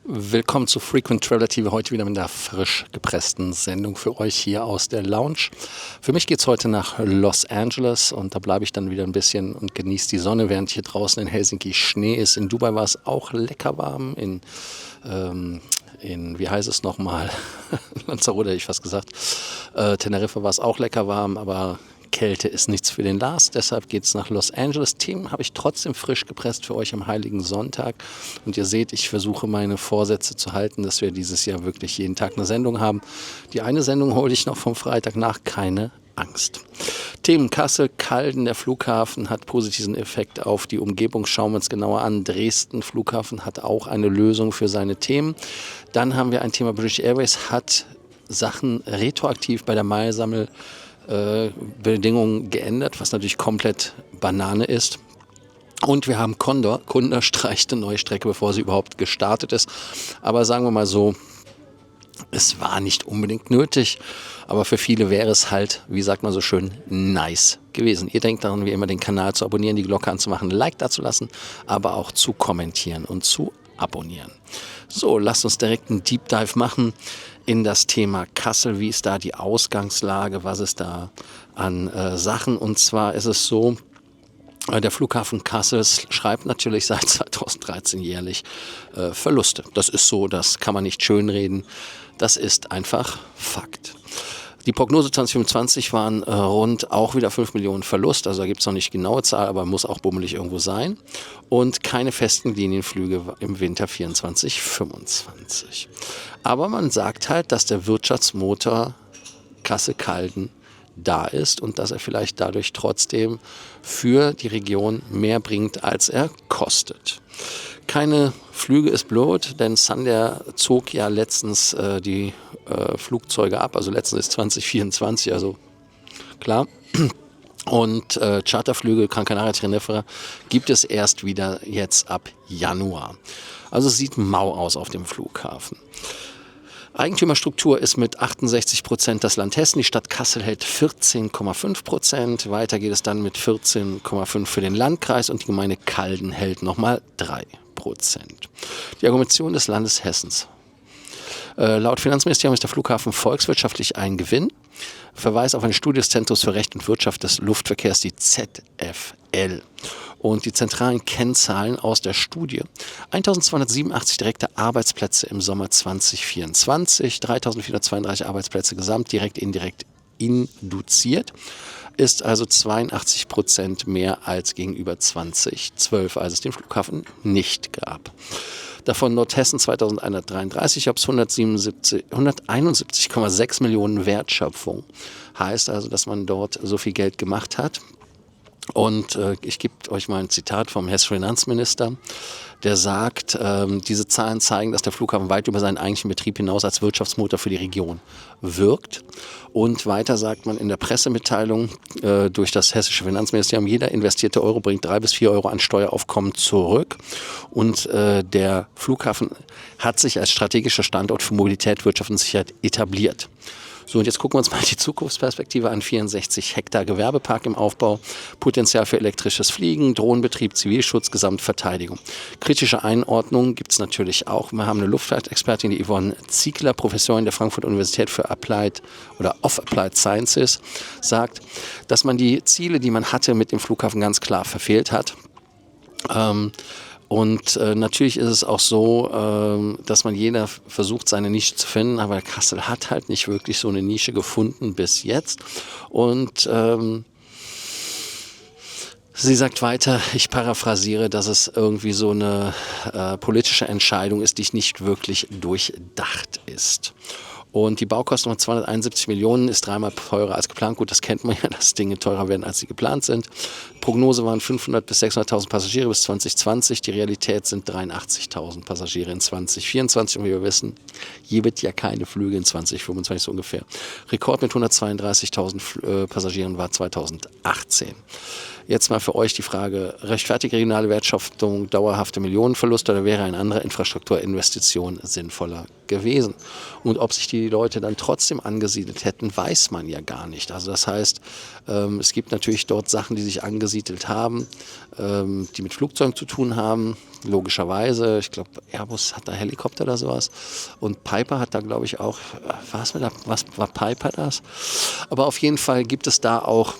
Willkommen zu Frequent Traveler TV, heute wieder mit einer frisch gepressten Sendung für euch hier aus der Lounge. Für mich geht es heute nach Los Angeles und da bleibe ich dann wieder ein bisschen und genieße die Sonne, während hier draußen in Helsinki Schnee ist. In Dubai war es auch lecker warm, in wie heißt es nochmal, Lanzarote hätte ich fast gesagt, Teneriffa war es auch lecker warm, aber Kälte ist nichts für den Lars, deshalb geht es nach Los Angeles. Themen habe ich trotzdem frisch gepresst für euch am Heiligen Sonntag. Und ihr seht, ich versuche meine Vorsätze zu halten, dass wir dieses Jahr wirklich jeden Tag eine Sendung haben. Die eine Sendung hole ich noch vom Freitag nach, keine Angst. Themen: Kassel, Calden, der Flughafen hat positiven Effekt auf die Umgebung. Schauen wir uns genauer an. Dresden Flughafen hat auch eine Lösung für seine Themen. Dann haben wir ein Thema: British Airways hat Sachen retroaktiv bei der Meilsammel Bedingungen geändert, was natürlich komplett Banane ist. Und wir haben Condor streicht eine neue Strecke, bevor sie überhaupt gestartet ist. Aber sagen wir mal so, es war nicht unbedingt nötig, aber für viele wäre es halt, wie sagt man so schön, nice gewesen. Ihr denkt daran, wie immer, den Kanal zu abonnieren, die Glocke anzumachen, ein Like dazulassen, aber auch zu kommentieren und zu abonnieren. So, lasst uns direkt einen Deep Dive machen in das Thema Kassel. Wie ist da die Ausgangslage? Was ist da an Sachen? Und zwar ist es so, der Flughafen Kassel schreibt natürlich seit 2013 jährlich Verluste. Das ist so, das kann man nicht schönreden. Das ist einfach Fakt. Die Prognose 2025 waren rund auch wieder 5 Millionen Verlust, also da gibt es noch nicht genaue Zahl, aber muss auch bummelig irgendwo sein. Und keine festen Linienflüge im Winter 24, 25. Aber man sagt halt, dass der Wirtschaftsmotor Kassel-Calden da ist und dass er vielleicht dadurch trotzdem für die Region mehr bringt, als er kostet. Keine Flüge ist blöd, denn Sundair zog ja letztens die Flugzeuge ab, also letztens ist 2024, also klar. Und Charterflüge Gran Canaria, Tenerife gibt es erst wieder jetzt ab Januar. Also es sieht mau aus auf dem Flughafen. Eigentümerstruktur ist mit 68% das Land Hessen, die Stadt Kassel hält 14,5%, weiter geht es dann mit 14,5% für den Landkreis und die Gemeinde Calden hält nochmal 3%. Die Argumentation des Landes Hessens. Laut Finanzministerium ist der Flughafen volkswirtschaftlich ein Gewinn. Verweis auf eine Studie des Zentrums für Recht und Wirtschaft des Luftverkehrs, die ZFL. Und die zentralen Kennzahlen aus der Studie: 1287 direkte Arbeitsplätze im Sommer 2024, 3432 Arbeitsplätze gesamt, direkt, indirekt induziert, ist also 82% mehr als gegenüber 2012, als es den Flughafen nicht gab. Davon Nordhessen 2133, ob es 171,6 Millionen Wertschöpfung. Heißt also, dass man dort so viel Geld gemacht hat. Und ich gebe euch mal ein Zitat vom hessischen Finanzminister, der sagt, diese Zahlen zeigen, dass der Flughafen weit über seinen eigentlichen Betrieb hinaus als Wirtschaftsmotor für die Region wirkt. Und weiter sagt man in der Pressemitteilung durch das hessische Finanzministerium, jeder investierte Euro bringt 3 bis 4 Euro an Steueraufkommen zurück. Und der Flughafen hat sich als strategischer Standort für Mobilität, Wirtschaft und Sicherheit etabliert. So, und jetzt gucken wir uns mal die Zukunftsperspektive an. 64 Hektar Gewerbepark im Aufbau, Potenzial für elektrisches Fliegen, Drohnenbetrieb, Zivilschutz, Gesamtverteidigung. Kritische Einordnung gibt es natürlich auch. Wir haben eine Luftfahrtexpertin, die Yvonne Ziegler, Professorin der Frankfurter Universität für Applied oder of Applied Sciences, sagt, dass man die Ziele, die man hatte mit dem Flughafen, ganz klar verfehlt hat. Und natürlich ist es auch so, dass jeder versucht, seine Nische zu finden, aber Kassel hat halt nicht wirklich so eine Nische gefunden bis jetzt. Und sie sagt weiter, ich paraphrasiere, dass es irgendwie so eine politische Entscheidung ist, die nicht wirklich durchdacht ist. Und die Baukosten von 271 Millionen ist 3-mal teurer als geplant. Gut, das kennt man ja, dass Dinge teurer werden, als sie geplant sind. Prognose waren 500.000 bis 600.000 Passagiere bis 2020. Die Realität sind 83.000 Passagiere in 2024. Und wie wir wissen, hier wird ja keine Flüge in 2025 so ungefähr. Rekord mit 132.000 Passagieren war 2018. Jetzt mal für euch die Frage, rechtfertigt regionale Wertschöpfung dauerhafte Millionenverluste oder wäre eine andere Infrastrukturinvestition sinnvoller gewesen? Und ob sich die Leute dann trotzdem angesiedelt hätten, weiß man ja gar nicht. Also das heißt, es gibt natürlich dort Sachen, die sich angesiedelt haben, die mit Flugzeugen zu tun haben, logischerweise. Ich glaube, Airbus hat da Helikopter oder sowas und Piper hat da, glaube ich, auch, was war Piper das? Aber auf jeden Fall gibt es da auch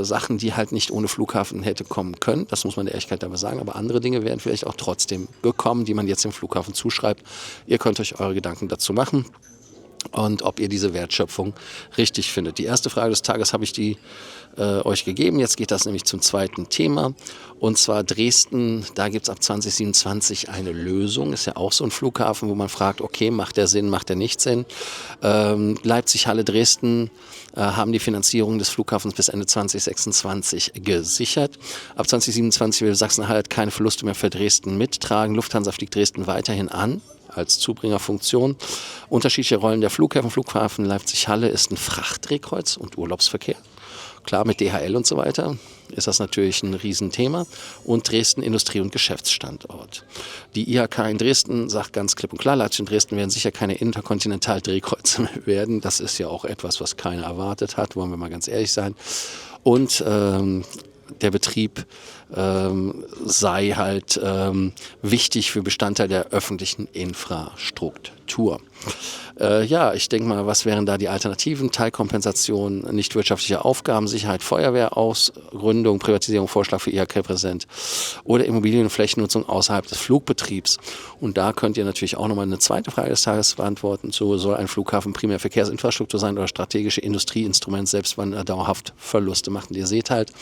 Sachen, die halt nicht ohne Flughafen hätte kommen können. Das muss man der Ehrlichkeit dabei sagen. Aber andere Dinge wären vielleicht auch trotzdem gekommen, die man jetzt dem Flughafen zuschreibt. Ihr könnt euch eure Gedanken dazu machen und ob ihr diese Wertschöpfung richtig findet. Die erste Frage des Tages habe ich euch gegeben. Jetzt geht das nämlich zum zweiten Thema. Und zwar Dresden, da gibt es ab 2027 eine Lösung. Ist ja auch so ein Flughafen, wo man fragt, okay, macht der Sinn, macht der nicht Sinn? Leipzig, Halle, Dresden haben die Finanzierung des Flughafens bis Ende 2026 gesichert. Ab 2027 will Sachsen-Anhalt keine Verluste mehr für Dresden mittragen. Lufthansa fliegt Dresden weiterhin an als Zubringerfunktion. Unterschiedliche Rollen der Flughäfen. Flughafen Leipzig-Halle ist ein Frachtdrehkreuz und Urlaubsverkehr. Klar, mit DHL und so weiter ist das natürlich ein Riesenthema. Und Dresden Industrie- und Geschäftsstandort. Die IHK in Dresden sagt ganz klipp und klar, Leipzig und Dresden werden sicher keine Interkontinental-Drehkreuze mehr werden. Das ist ja auch etwas, was keiner erwartet hat, wollen wir mal ganz ehrlich sein. Und der Betrieb sei halt wichtig für Bestandteil der öffentlichen Infrastruktur. Ja, ich denke mal, was wären da die Alternativen? Teilkompensation, nicht wirtschaftliche Aufgaben, Sicherheit, Feuerwehrausgründung, Privatisierung, Vorschlag für IHK-Präsident oder Immobilien- und Flächennutzung außerhalb des Flugbetriebs. Und da könnt ihr natürlich auch nochmal eine zweite Frage des Tages beantworten. So, soll ein Flughafen primär Verkehrsinfrastruktur sein oder strategische Industrieinstrument, selbst wenn er dauerhaft Verluste macht? Und ihr seht halt,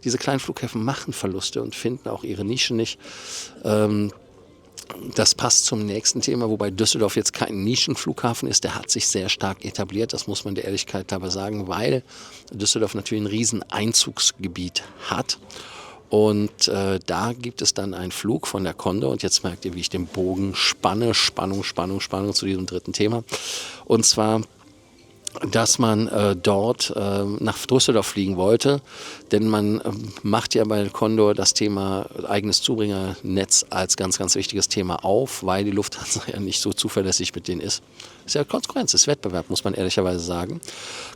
diese kleinen Flughäfen machen Verluste und finden auch ihre Nische nicht. Das passt zum nächsten Thema, wobei Düsseldorf jetzt kein Nischenflughafen ist. Der hat sich sehr stark etabliert, das muss man der Ehrlichkeit dabei sagen, weil Düsseldorf natürlich ein riesen Einzugsgebiet hat. Und da gibt es dann einen Flug von der Condor und jetzt merkt ihr, wie ich den Bogen spanne, Spannung zu diesem dritten Thema. Und zwar, dass man dort nach Düsseldorf fliegen wollte, denn man macht ja bei Condor das Thema eigenes Zubringernetz als ganz, ganz wichtiges Thema auf, weil die Lufthansa ja nicht so zuverlässig mit denen ist. Ist ja Konkurrenz, ist Wettbewerb, muss man ehrlicherweise sagen.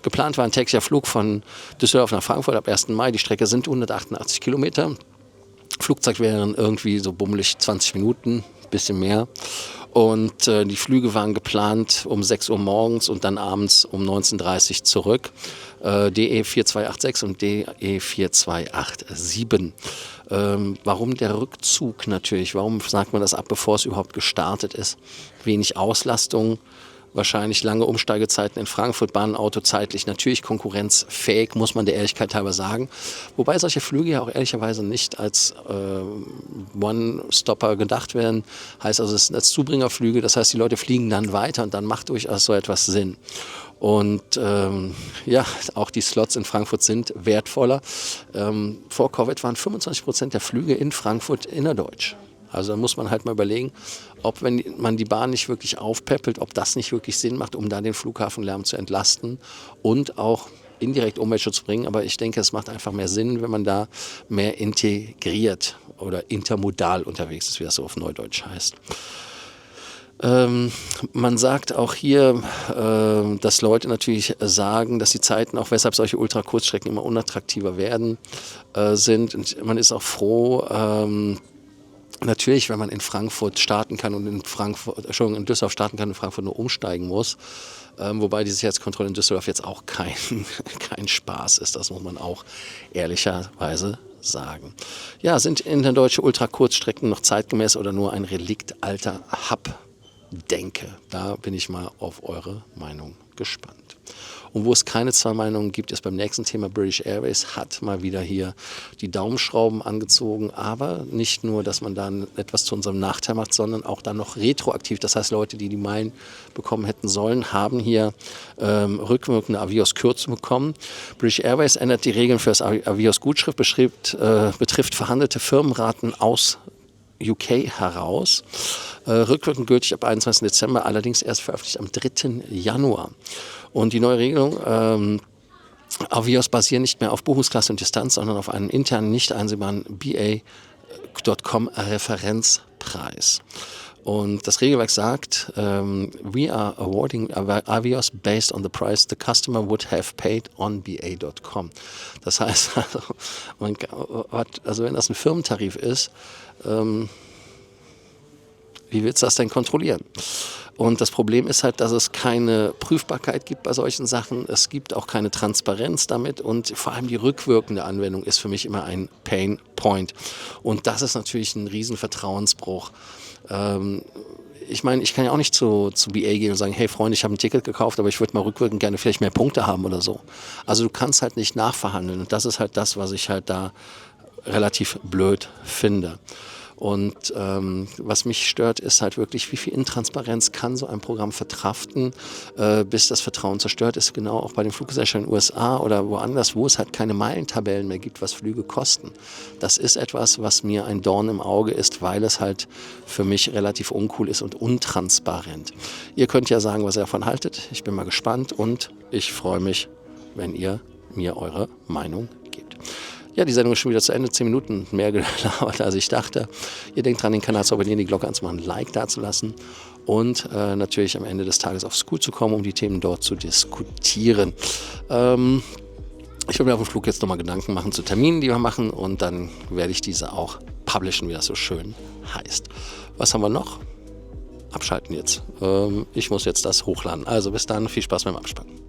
Geplant war ein täglicher Flug von Düsseldorf nach Frankfurt ab 1. Mai. Die Strecke sind 188 Kilometer. Flugzeit wären irgendwie so bummelig 20 Minuten, bisschen mehr. Und die Flüge waren geplant um 6 Uhr morgens und dann abends um 19:30 Uhr zurück. DE 4286 und DE 4287. Warum der Rückzug natürlich? Warum sagt man das ab, bevor es überhaupt gestartet ist? Wenig Auslastung. Wahrscheinlich lange Umsteigezeiten in Frankfurt, Bahn, Auto zeitlich natürlich konkurrenzfähig, muss man der Ehrlichkeit halber sagen. Wobei solche Flüge ja auch ehrlicherweise nicht als One-Stopper gedacht werden. Heißt also, es sind als Zubringerflüge, das heißt, die Leute fliegen dann weiter und dann macht durchaus so etwas Sinn. Und ja, auch die Slots in Frankfurt sind wertvoller. Vor Covid waren 25% der Flüge in Frankfurt innerdeutsch. Also da muss man halt mal überlegen, ob, wenn man die Bahn nicht wirklich aufpäppelt, ob das nicht wirklich Sinn macht, um da den Flughafenlärm zu entlasten und auch indirekt Umweltschutz zu bringen. Aber ich denke, es macht einfach mehr Sinn, wenn man da mehr integriert oder intermodal unterwegs ist, wie das so auf Neudeutsch heißt. Man sagt auch hier, dass Leute natürlich sagen, dass die Zeiten, auch weshalb solche Ultrakurzstrecken immer unattraktiver werden, sind. Und man ist auch froh, natürlich, wenn man in Frankfurt starten kann und in Düsseldorf starten kann und in Frankfurt nur umsteigen muss. Wobei die Sicherheitskontrolle in Düsseldorf jetzt auch kein Spaß ist, das muss man auch ehrlicherweise sagen. Ja, sind interdeutsche Ultrakurzstrecken noch zeitgemäß oder nur ein Relikt alter Hab-Denke? Da bin ich mal auf eure Meinung gespannt. Und wo es keine zwei Meinungen gibt, ist beim nächsten Thema. British Airways hat mal wieder hier die Daumenschrauben angezogen. Aber nicht nur, dass man dann etwas zu unserem Nachteil macht, sondern auch dann noch retroaktiv. Das heißt, Leute, die Meilen bekommen hätten sollen, haben hier rückwirkende Avios-Kürzung bekommen. British Airways ändert die Regeln für das Avios-Gutschrift, betrifft verhandelte Firmenraten aus UK heraus. Rückwirkend gültig ab 21. Dezember, allerdings erst veröffentlicht am 3. Januar. Und die neue Regelung Avios basieren nicht mehr auf Buchungsklasse und Distanz, sondern auf einem internen, nicht einsehbaren BA.com Referenzpreis. Und das Regelwerk sagt, we are awarding Avios based on the price the customer would have paid on BA.com. Das heißt, also wenn das ein Firmentarif ist, wie willst du das denn kontrollieren? Und das Problem ist halt, dass es keine Prüfbarkeit gibt bei solchen Sachen. Es gibt auch keine Transparenz damit und vor allem die rückwirkende Anwendung ist für mich immer ein Pain Point. Und das ist natürlich ein riesen Vertrauensbruch. Ich meine, ich kann ja auch nicht zu BA gehen und sagen, hey Freunde, ich habe ein Ticket gekauft, aber ich würde mal rückwirkend gerne vielleicht mehr Punkte haben oder so. Also du kannst halt nicht nachverhandeln und das ist halt das, was ich halt da relativ blöd finde. Und was mich stört, ist halt wirklich, wie viel Intransparenz kann so ein Programm verkraften, bis das Vertrauen zerstört ist. Genau auch bei den Fluggesellschaften in den USA oder woanders, wo es halt keine Meilentabellen mehr gibt, was Flüge kosten. Das ist etwas, was mir ein Dorn im Auge ist, weil es halt für mich relativ uncool ist und untransparent. Ihr könnt ja sagen, was ihr davon haltet. Ich bin mal gespannt und ich freue mich, wenn ihr mir eure Meinung gebt. Ja, die Sendung ist schon wieder zu Ende. 10 Minuten mehr gelabert, als ich dachte. Ihr denkt dran, den Kanal zu abonnieren, die Glocke anzumachen, ein Like dazulassen und natürlich am Ende des Tages auf Scoot zu kommen, um die Themen dort zu diskutieren. Ich will mir auf dem Flug jetzt nochmal Gedanken machen zu Terminen, die wir machen und dann werde ich diese auch publishen, wie das so schön heißt. Was haben wir noch? Abschalten jetzt. Ich muss jetzt das hochladen. Also bis dann, viel Spaß beim Abspannen.